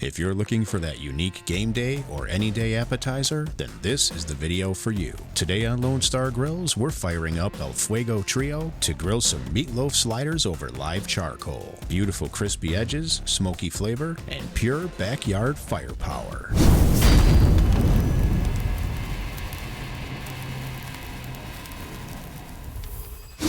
If you're looking for that unique game day or any day appetizer, then this is the video for you. Today on Lone Star Grills, we're firing up El Fuego Trio to grill some meatloaf sliders over live charcoal. Beautiful crispy edges, smoky flavor, and pure backyard firepower.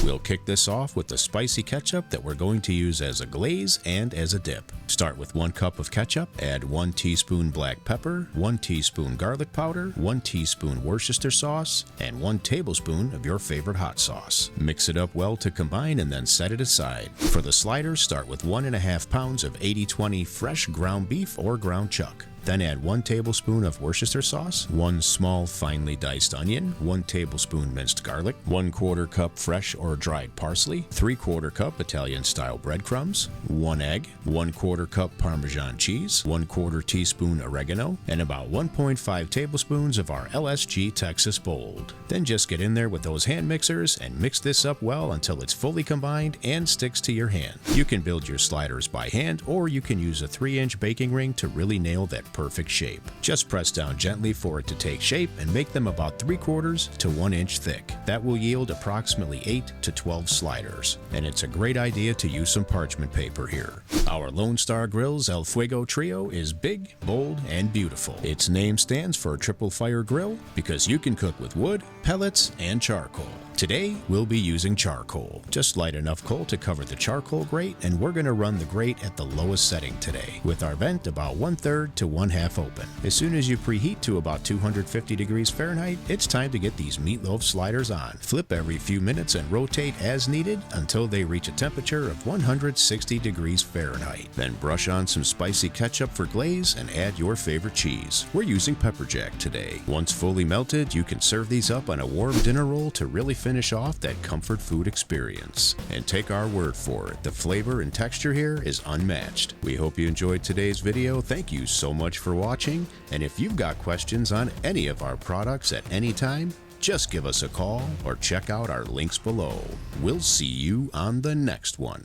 We'll kick this off with the spicy ketchup that we're going to use as a glaze and as a dip. Start with 1 cup of ketchup, add 1 teaspoon black pepper, 1 teaspoon garlic powder, 1 teaspoon Worcestershire sauce, and 1 tablespoon of your favorite hot sauce. Mix it up well to combine and then set it aside. For the sliders, start with 1.5 pounds of 80/20 fresh ground beef or ground chuck. Then add 1 tablespoon of Worcestershire sauce, 1 small finely diced onion, 1 tablespoon minced garlic, 1/4 cup fresh or dried parsley, 3/4 cup Italian-style breadcrumbs, 1 egg, 1/4 cup Parmesan cheese, 1/4 teaspoon oregano, and about 1.5 tablespoons of our LSG Texas Bold. Then just get in there with those hand mixers and mix this up well until it's fully combined and sticks to your hand. You can build your sliders by hand, or you can use a 3-inch baking ring to really nail that perfect shape. Just press down gently for it to take shape and make them about 3/4 to 1 inch thick. That will yield approximately 8 to 12 sliders. And it's a great idea to use some parchment paper here. Our Lone Star Grillz El Fuego Trio is big, bold, and beautiful. Its name stands for a triple fire grill because you can cook with wood, pellets, and charcoal. Today, we'll be using charcoal. Just light enough coal to cover the charcoal grate, and we're going to run the grate at the lowest setting today, with our vent about 1/3 to 1/2 open. As soon as you preheat to about 250 degrees Fahrenheit, it's time to get these meatloaf sliders on. Flip every few minutes and rotate as needed until they reach a temperature of 160 degrees Fahrenheit. Then brush on some spicy ketchup for glaze and add your favorite cheese. We're using pepper jack today. Once fully melted, you can serve these up on a warm dinner roll to really finish off that comfort food experience. And take our word for it, the flavor and texture here is unmatched. We hope you enjoyed today's video. Thank you so much for watching. And if you've got questions on any of our products at any time, just give us a call or check out our links below. We'll see you on the next one.